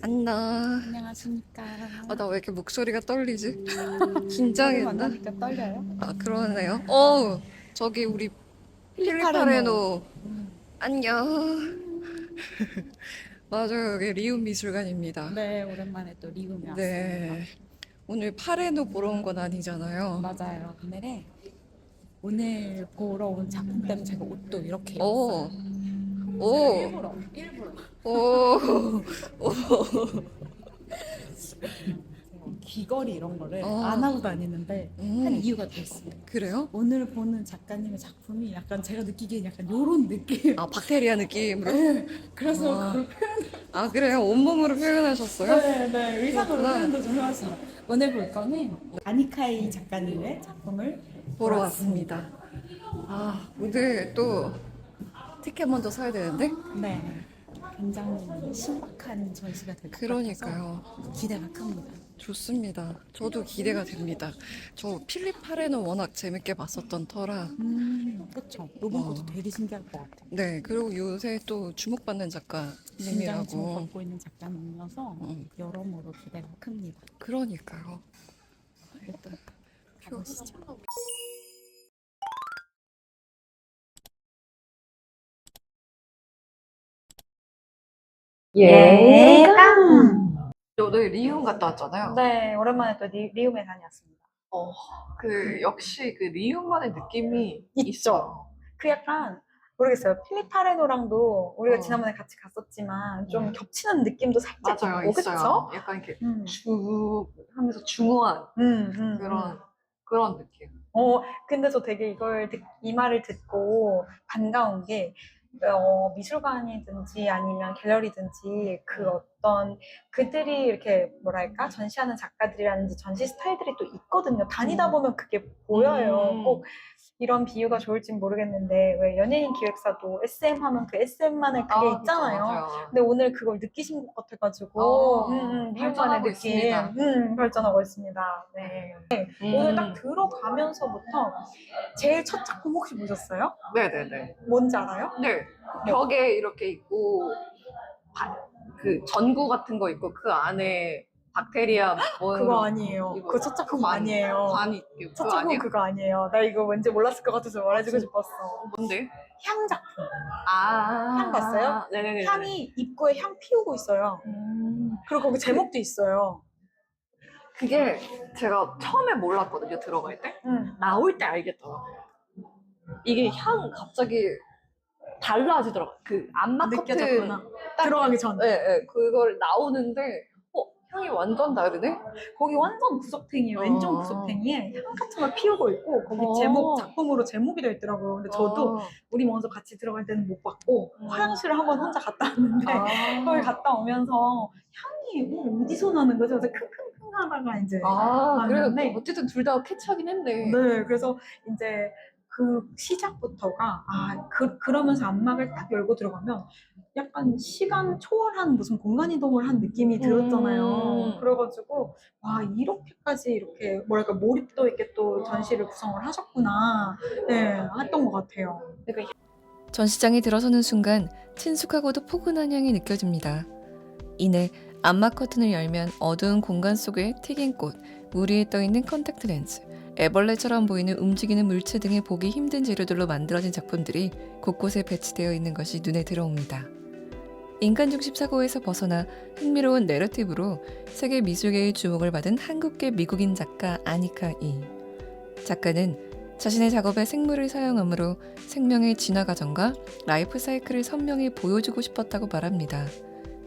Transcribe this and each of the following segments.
안녕. 안녕하십니까. 아, 나 왜 이렇게 목소리가 떨리지? 오늘 긴장했나? 만나니까 떨려요? 아, 그러네요. 저기 우리 필리파레노. 필리파레노. 안녕. 맞아요. 여기 리움 미술관입니다. 네, 오랜만에 또 리움에 왔습니다. 네. 오늘 파레노 보러 온 건 아니잖아요. 맞아요. 오늘 보러 온 작품 때문에 제가 옷도 이렇게 입었어요. 오, 오, 일부러. 오, 오. 귀걸이 이런 거를 어, 안 하고 다니는데 한 이유가 또 있어요. 그래요? 오늘 보는 작가님의 작품이 약간 제가 느끼기엔 약간 요런 느낌. 아, 박테리아 느낌으로? 네, 그래서 아, 그걸 표현, 아, 그래요? 온몸으로 표현하셨어요? 네, 의상으로 그렇구나. 표현도 좀 해봤어요. 오늘 볼 거는 아니카이 작가님의 작품을 보러 왔습니다. 아, 오늘 또 티켓 먼저 사야 되는데? 네, 굉장히 신박한 전시가 될 것 그러니까요. 같아서 기대가 큽니다. 좋습니다. 저도 기대가 됩니다. 저 필립 파레는 워낙 재밌게 봤었던 터라. 그렇죠. 이번 것도 되게 신기할 것 같아요. 네, 그리고 요새 또 주목받는 굉장히 작가님이라고. 주목받고 있는 작가님이어서 음, 여러모로 기대가 큽니다. 그러니까요. 일단 가보시죠. 예감. 저도 리움 갔다 왔잖아요. 네, 오랜만에 또 리움에 다녀왔습니다. 어, 역시 그 리움만의 느낌이 있죠. 있어요. 그 약간 모르겠어요. 필리파레노랑도 우리가 어. 지난번에 같이 갔었지만 좀 겹치는 느낌도 살짝 맞아요, 있고, 있어요. 그쵸? 약간 이렇게 음, 쭉 하면서 중후한 음. 그런 느낌. 근데 저 되게 이 말을 듣고 반가운 게, 미술관이든지 아니면 갤러리든지 그 어떤 그들이 이렇게 뭐랄까 전시하는 작가들이라든지 전시 스타일들이 또 있거든요. 다니다 보면 그게 보여요. 꼭 이런 비유가 좋을진 모르겠는데 왜 연예인 기획사도 SM 하면 그 SM만의 그게 그쵸, 있잖아요. 맞아요. 근데 오늘 그걸 느끼신 것 같아가지고 미움만의 발전하고 느낌 있습니다. 발전하고 있습니다. 네. 오늘 딱 들어가면서부터 제일 첫 작품 혹시 보셨어요? 네네네. 뭔지 알아요? 네. 벽에 이렇게 있고, 그 전구 같은 거 있고, 그 안에 박테리아 그거 아니에요. 그거 첫 작품 아니에요. 관이 있고, 첫 그거 작품 아니에요? 그거 아니에요. 나 이거 왠지 몰랐을 것 같아서 말해주고 싶었어. 뭔데? 향 작품. 아. 향 봤어요? 네네네. 향이 입구에 향 피우고 있어요. 그리고 거기 제목도 있어요. 그게 제가 처음에 몰랐거든요, 들어갈 때. 응. 나올 때 알겠더라고요. 이게 향 갑자기 달라지더라고요. 그 안마 커튼 느껴졌구나. 딱 들어가기 전. 예, 예. 그걸 나오는데 향이 완전 다르네? 거기 완전 구석탱이에요. 왼쪽 구석탱이에 향 같은 걸 피우고 있고 거기 제목 작품으로 제목이 되어 있더라고요. 근데 저도 우리 먼저 같이 들어갈 때는 못 봤고 화장실을 한번 혼자 갔다 왔는데 거기 갔다 오면서 향이 어디서 나는 거죠? 그래서 킁킁킁 하다가 이제 그래요. 봤는데 어쨌든 둘 다 캐치하긴 했네. 네, 그래서 이제 그 시작부터가 그러면서 안막을 딱 열고 들어가면 약간 시간 초월한 무슨 공간 이동을 한 느낌이 들었잖아요. 그래가지고 와, 이렇게까지 이렇게 뭐랄까 몰입도 있게 또 전시를 구성을 하셨구나, 네, 했던 것 같아요. 전시장에 들어서는 순간 친숙하고도 포근한 향이 느껴집니다. 이내 암막 커튼을 열면 어두운 공간 속에 튀긴 꽃, 물 위에 떠있는 컨택트 렌즈, 애벌레처럼 보이는 움직이는 물체 등의 보기 힘든 재료들로 만들어진 작품들이 곳곳에 배치되어 있는 것이 눈에 들어옵니다. 인간 중심 사고에서 벗어나 흥미로운 내러티브로 세계 미술계의 주목을 받은 한국계 미국인 작가 아니카 이. 작가는 자신의 작업에 생물을 사용함으로 생명의 진화 과정과 라이프 사이클을 선명히 보여주고 싶었다고 말합니다.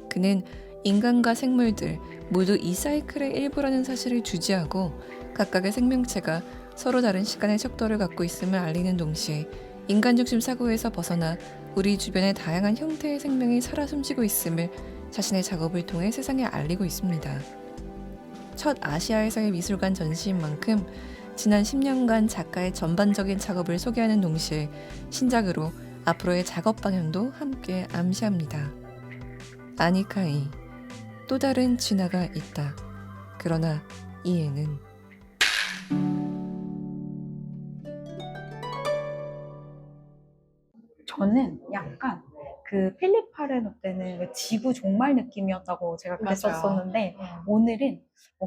그는 인간과 생물들 모두 이 사이클의 일부라는 사실을 주지하고 각각의 생명체가 서로 다른 시간의 척도를 갖고 있음을 알리는 동시에 인간 중심 사고에서 벗어나 우리 주변의 다양한 형태의 생명이 살아 숨쉬고 있음을 자신의 작업을 통해 세상에 알리고 있습니다. 첫 아시아에서의 미술관 전시인 만큼 지난 10년간 작가의 전반적인 작업을 소개하는 동시에 신작으로 앞으로의 작업 방향도 함께 암시합니다. 아니카이, 또 다른 진화가 있다. 그러나 이에는 저는 약간 그 필립 파레노 때는 왜 지구 종말 느낌이었다고 제가 그랬었었는데 오늘은 어,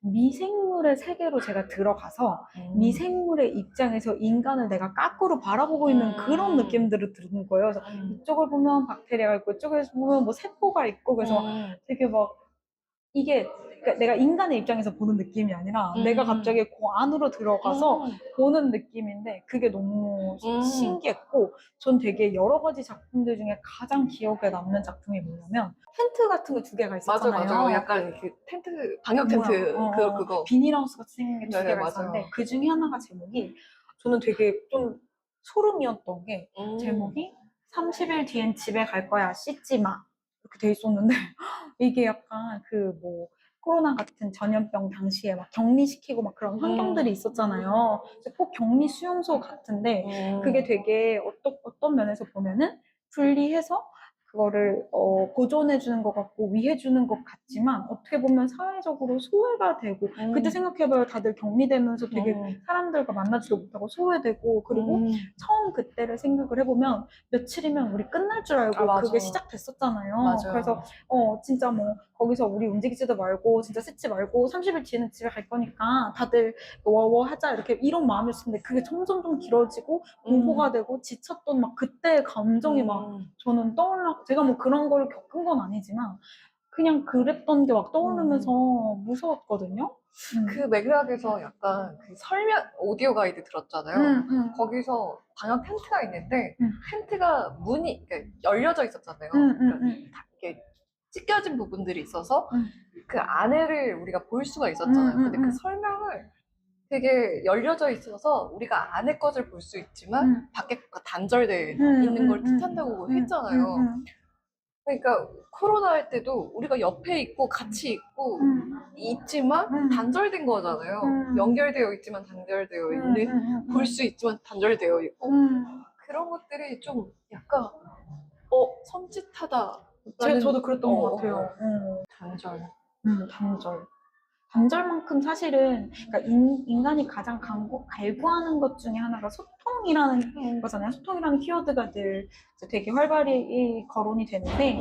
미생물의 세계로 제가 들어가서 미생물의 입장에서 인간을 내가 거꾸로 바라보고 있는 그런 느낌들을 드는 거예요. 그래서 이쪽을 보면 박테리아가 있고 이쪽에서 보면 뭐 세포가 있고 그래서 되게 막 이게 그러니까 내가 인간의 입장에서 보는 느낌이 아니라 내가 갑자기 그 안으로 들어가서 보는 느낌인데 그게 너무 신기했고 전 되게 여러 가지 작품들 중에 가장 기억에 남는 작품이 뭐냐면 텐트 같은 거 2개가 있었잖아요. 맞아. 약간 그 텐트, 방역 텐트, 그거. 비닐하우스 같이 생긴 게 2개가 네, 맞아요. 있었는데 그 중에 하나가 제목이 저는 되게 좀 소름이었던 게 제목이 30일 뒤엔 집에 갈 거야 씻지 마 이렇게 돼 있었는데 이게 약간 그 뭐 코로나 같은 전염병 당시에 막 격리시키고 막 그런 환경들이 있었잖아요. 그래서 꼭 격리 수용소 같은데 그게 되게 어떤 면에서 보면은 분리해서 그거를 보존해주는 것 같고 위해주는 것 같지만 어떻게 보면 사회적으로 소외가 되고 그때 생각해봐요. 다들 격리되면서 되게 사람들과 만나지도 못하고 소외되고 그리고 처음 그때를 생각을 해보면 며칠이면 우리 끝날 줄 알고 맞아. 그게 시작됐었잖아요. 맞아요. 그래서 진짜 뭐 거기서 우리 움직이지도 말고 진짜 씻지 말고 30일 뒤에는 집에 갈 거니까 다들 워워 하자 이렇게 이런 마음이었는데 그게 점점 좀 길어지고 공포가 되고 지쳤던 막 그때의 감정이 막 저는 떠올라 제가 뭐 그런 걸 겪은 건 아니지만 그냥 그랬던 게 막 떠오르면서 무서웠거든요. 그 맥락에서 약간 그 설명, 오디오 가이드 들었잖아요. 거기서 방역 텐트가 있는데 텐트가 문이 그러니까 열려져 있었잖아요. 그러니까 다 이렇게 찢겨진 부분들이 있어서 그 안에를 우리가 볼 수가 있었잖아요. 근데 그 설명을 되게 열려져 있어서 우리가 안에 것을 볼 수 있지만 밖에 것과 단절되어 있는 걸 뜻한다고 했잖아요. 그러니까 코로나 할 때도 우리가 옆에 있고 같이 있고 있지만 단절된 거잖아요. 연결되어 있지만 단절되어 있는, 볼 수 있지만 단절되어 있고 그런 것들이 좀 약간 섬찟하다. 저도 그랬던 것 같아요. 단절. 단절만큼 사실은 그러니까 인간이 가장 갈구하는 것 중에 하나가 소통이라는 거잖아요. 소통이라는 키워드가 늘 되게 활발히 거론이 되는데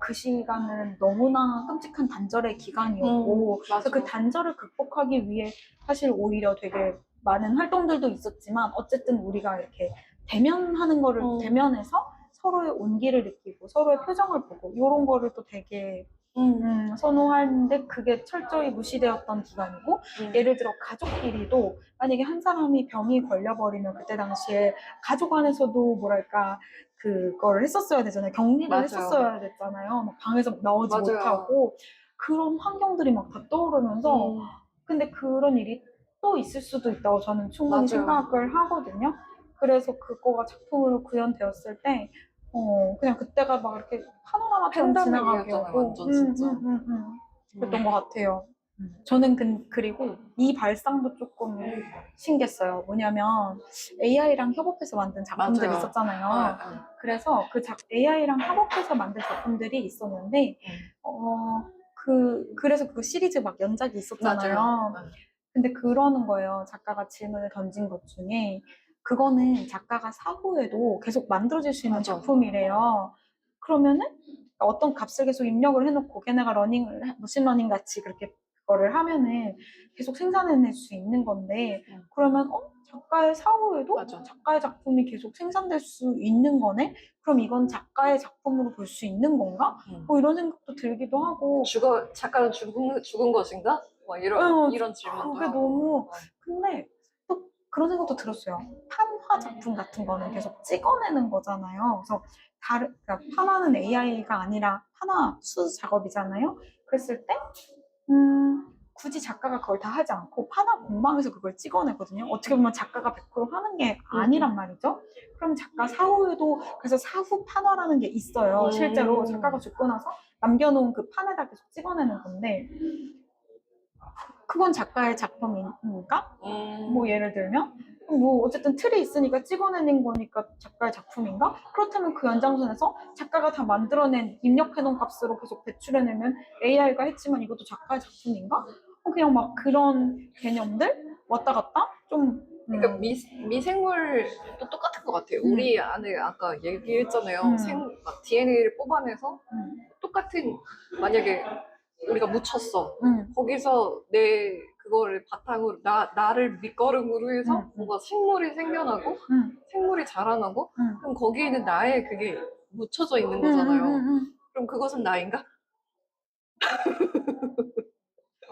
그 시간은 너무나 끔찍한 단절의 기간이었고 그래서 그 단절을 극복하기 위해 사실 오히려 되게 많은 활동들도 있었지만 어쨌든 우리가 이렇게 대면하는 거를 대면해서 서로의 온기를 느끼고 서로의 표정을 보고 이런 거를 또 되게 선호하는데 그게 철저히 무시되었던 기간이고 예를 들어 가족끼리도 만약에 한 사람이 병이 걸려버리면 그때 당시에 가족 안에서도 뭐랄까 그걸 했었어야 되잖아요. 격리를 맞아요. 했었어야 됐잖아요. 막 방에서 나오지 맞아요. 못하고 그런 환경들이 막 다 떠오르면서 근데 그런 일이 또 있을 수도 있다고 저는 충분히 맞아요. 생각을 하거든요. 그래서 그거가 작품으로 구현되었을 때 그냥 그때가 막 이렇게 파노라마처럼 지나가게 팬데믹이었잖아요, 하고 완전 진짜. 그랬던 것 같아요. 저는 그리고 이 발상도 조금 신기했어요. 뭐냐면 AI랑 협업해서 만든 작품들이 맞아요. 있었잖아요. 그래서 그 AI랑 협업해서 만든 작품들이 있었는데 그래서 그 시리즈 막 연작이 있었잖아요. 맞아요. 근데 그러는 거예요. 작가가 질문을 던진 것 중에 그거는 작가가 사후에도 계속 만들어질 수 있는 맞아. 작품이래요. 그러면은 어떤 값을 계속 입력을 해놓고 걔네가 머신러닝 같이 그렇게 그거를 하면은 계속 생산해낼 수 있는 건데 그러면 작가의 사후에도 맞아. 작가의 작품이 계속 생산될 수 있는 거네? 그럼 이건 작가의 작품으로 볼 수 있는 건가? 뭐 이런 생각도 들기도 하고 작가는 죽은 것인가? 막 이런 질문도 그게 하고. 너무 근데 또 그런 생각도 들었어요. 판화 작품 같은 거는 계속 찍어내는 거잖아요. 그래서 그러니까 판화는 AI가 아니라 판화 수 작업이잖아요. 그랬을 때 굳이 작가가 그걸 다 하지 않고 판화 공방에서 그걸 찍어내거든요. 어떻게 보면 작가가 100% 하는 게 아니란 말이죠. 그럼 작가 사후에도 그래서 사후 판화라는 게 있어요. 실제로 작가가 죽고 나서 남겨놓은 그 판에다 계속 찍어내는 건데 그건 작가의 작품인가? 뭐 예를 들면 뭐 어쨌든 틀이 있으니까 찍어내는 거니까 작가의 작품인가? 그렇다면 그 연장선에서 작가가 다 만들어낸 입력해놓은 값으로 계속 배출해내면 AI가 했지만 이것도 작가의 작품인가? 그냥 막 그런 개념들 왔다 갔다 좀 그러니까 미생물도 똑같은 것 같아요. 우리 안에 아까 얘기했잖아요. 막 DNA를 뽑아내서 똑같은, 만약에 우리가 묻혔어. 거기서 내 그거를 바탕으로 나를 밑거름으로 해서 뭔가 생물이 생겨나고 생물이 자라나고 그럼 거기에는 나의 그게 묻혀져 있는 거잖아요. 그럼 그것은 나인가?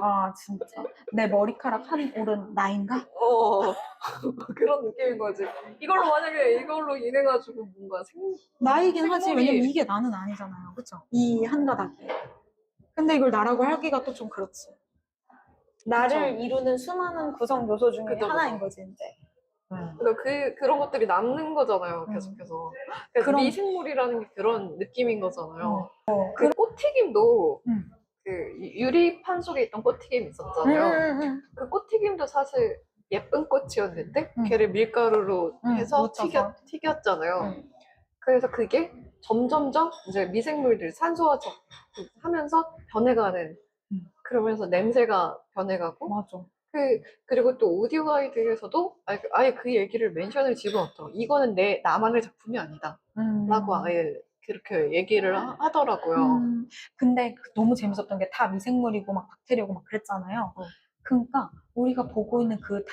아, 진짜. 내 머리카락 한 올은 나인가? 그런 느낌인 거지. 이걸로 만약에 이걸로 인해 가지고 뭔가 나이긴 하지. 생물이- 왜냐면 이게 나는 아니잖아요. 그쵸? 이 한 가닥이. 근데 이걸 나라고 하기가 또 좀 그렇지. 나를 그쵸. 이루는 수많은 구성 요소 중에 그죠, 하나인 그죠. 거지, 이제. 그러니까 그런 것들이 남는 거잖아요, 계속해서. 그러니까 그럼- 미생물이라는 게 그런 느낌인 거잖아요. 어. 그 꽃튀김도 음. 그 유리판 속에 있던 꽃튀김 있었잖아요. 그 꽃튀김도 사실 예쁜 꽃이었는데 걔를 밀가루로 해서 묻혀서. 튀겼잖아요. 그래서 그게 점점점 이제 미생물들 산소화 하면서 변해가는 그러면서 냄새가 변해가고 맞아. 그리고 또 오디오 가이드에서도 아예 그 얘기를 멘션을 집어넣죠. 이거는 나만의 작품이 아니다. 라고 아예 그렇게 얘기를 하더라고요. 근데 너무 재밌었던 게 다 미생물이고 막 박테리아고 막 그랬잖아요. 그러니까 우리가 보고 있는 그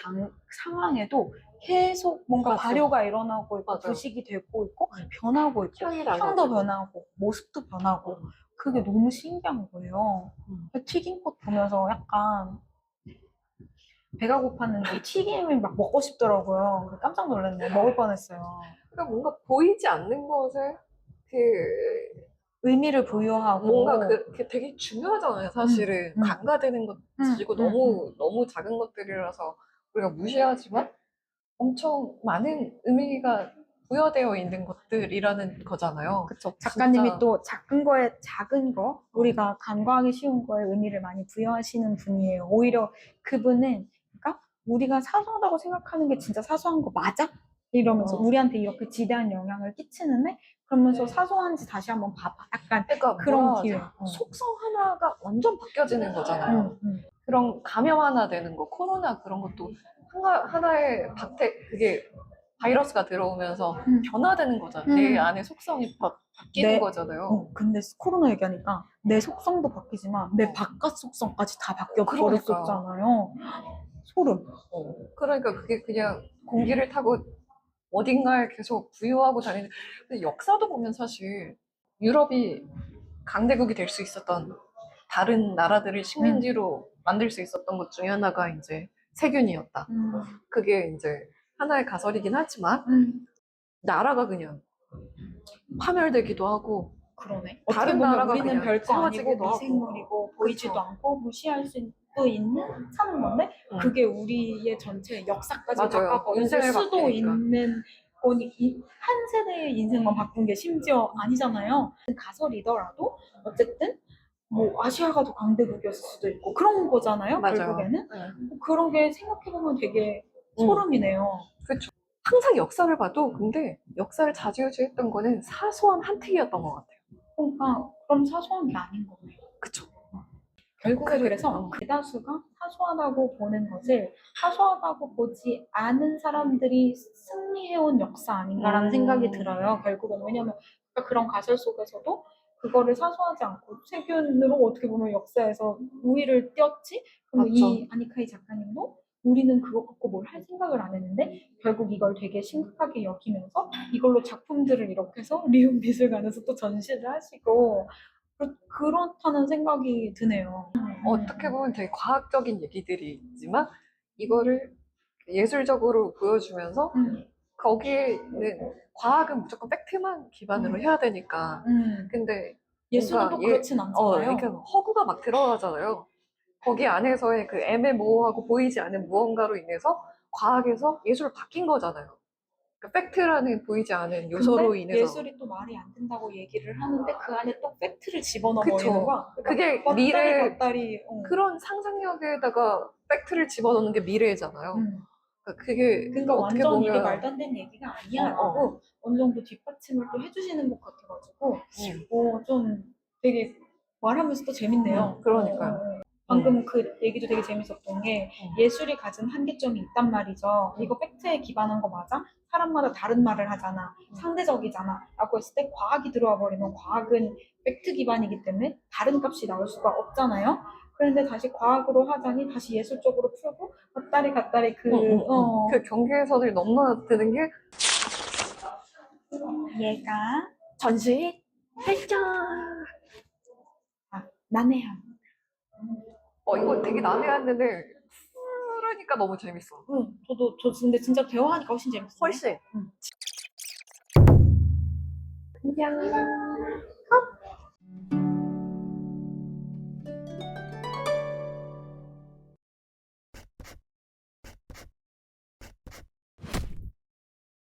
상황에도 계속 뭔가 맞죠. 발효가 일어나고 있고 맞아요. 부식이 되고 있고 변하고 있고 향이 향도 나가지고. 변하고 모습도 변하고 그게 너무 신기한 거예요. 튀김꽃 보면서 약간 배가 고팠는데 튀김을 막 먹고 싶더라고요. 깜짝 놀랐네. 먹을 뻔했어요. 그러니까 뭔가 보이지 않는 것에 그 의미를 부여하고 뭔가 그게 되게 중요하잖아요. 사실은 간과되는 것 가지고 너무 작은 것들이라서 우리가 무시하지만 엄청 많은 의미가 부여되어 있는 것들이라는 거잖아요. 그쵸. 작가님이 진짜. 또 작은 거, 우리가 간과하기 쉬운 거에 의미를 많이 부여하시는 분이에요. 오히려 그분은, 그러니까 우리가 사소하다고 생각하는 게 진짜 사소한 거 맞아? 이러면서 우리한테 이렇게 지대한 영향을 끼치는데, 그러면서 사소한지 다시 한번 봐봐. 약간 그러니까 그런 뭐라 기회. 하지? 속성 하나가 완전 바뀌어지는 거잖아요. 그런 감염 하나 되는 거, 코로나 그런 것도 하나의 그게 바이러스가 들어오면서 변화되는 거잖아요. 내 안에 속성이 바뀌는 거잖아요. 근데 코로나 얘기하니까 내 속성도 바뀌지만 내 바깥 속성까지 다 바뀌어 그러니까. 버렸었잖아요. 소름. 그러니까 그게 그냥 공기를 타고 어딘가에 계속 부유하고 다니는. 근데 역사도 보면 사실 유럽이 강대국이 될 수 있었던 다른 나라들을 식민지로 만들 수 있었던 것 중에 하나가 이제 세균이었다. 그게 이제 하나의 가설이긴 하지만 나라가 그냥 파멸되기도 하고 그러네. 다른 어떻게 보면 나라가 우리는 그냥 별거 아니고 세워지기도 하고. 미생물이고 보이지도 그쵸. 않고 무시할 수도 있는 사는 건데 그게 우리의 전체 역사까지 맞아요. 바꿔버릴 인생을 수도 바꾸니까. 있는 거니 한 세대의 인생만 바꾼 게 심지어 아니잖아요. 가설이더라도 어쨌든 뭐 아시아가 더 강대국이었을 수도 있고 그런 거잖아요. 맞아요. 결국에는 네. 그런 게 생각해보면 되게 소름이네요. 그렇죠. 항상 역사를 봐도 근데 역사를 좌지우지했던 거는 사소한 한특이었던 것 같아요. 그러니까 그럼 사소한 게 아닌 거네. 그쵸. 결국에 그래서 대다수가 사소하다고 보는 것을 사소하다고 보지 않은 사람들이 승리해온 역사 아닌가라는 생각이 들어요. 결국은 왜냐면 그런 가설 속에서도 그거를 사소하지 않고 세균으로 어떻게 보면 역사에서 우위를 띄었지? 그럼 맞죠. 이 아니카이 작가님도 우리는 그거 갖고 뭘 할 생각을 안 했는데 결국 이걸 되게 심각하게 여기면서 이걸로 작품들을 이렇게 해서 리움 미술관에서 또 전시를 하시고 그렇다는 생각이 드네요. 어떻게 보면 되게 과학적인 얘기들이 있지만 이거를 예술적으로 보여주면서 거기에는 과학은 무조건 팩트만 기반으로 해야 되니까 근데 예술은 또 그렇진 않잖아요. 그러니까 허구가 막 들어가잖아요. 거기 안에서의 그 애매모호하고 보이지 않는 무언가로 인해서 과학에서 예술을 바뀐 거잖아요. 그러니까 팩트라는 보이지 않은 요소로 근데 인해서 예술이 또 말이 안 된다고 얘기를 하는데 그 안에 또 팩트를 집어넣어 그쵸. 버리는 거야. 그게 왔다리 미래 갔다리. 그런 상상력에다가 팩트를 집어넣는 게 미래잖아요. 그러니까 그게 그러니까 어떻게 완전 이게 보면 말도 안 되는 얘기가 아니야 라고 어느 정도 뒷받침을 또 해주시는 것 같아가지고 좀 되게 말하면서 또 재밌네요. 그러니까요. 방금 그 얘기도 되게 재밌었던 게 예술이 가진 한계점이 있단 말이죠. 이거 팩트에 기반한 거 맞아? 사람마다 다른 말을 하잖아. 상대적이잖아. 라고 했을 때 과학이 들어와 버리면 과학은 팩트 기반이기 때문에 다른 값이 나올 수가 없잖아요. 그런데 다시 과학으로 하자니 다시 예술적으로 풀고 갔다리 그 경계선을 넘나드는 게 얘가 전시 발전. 난해함. 이거 되게 난해한데 그러니까 너무 재밌어. 저 근데 진짜 대화하니까 훨씬 재밌어요. 훨씬. 응. 안녕.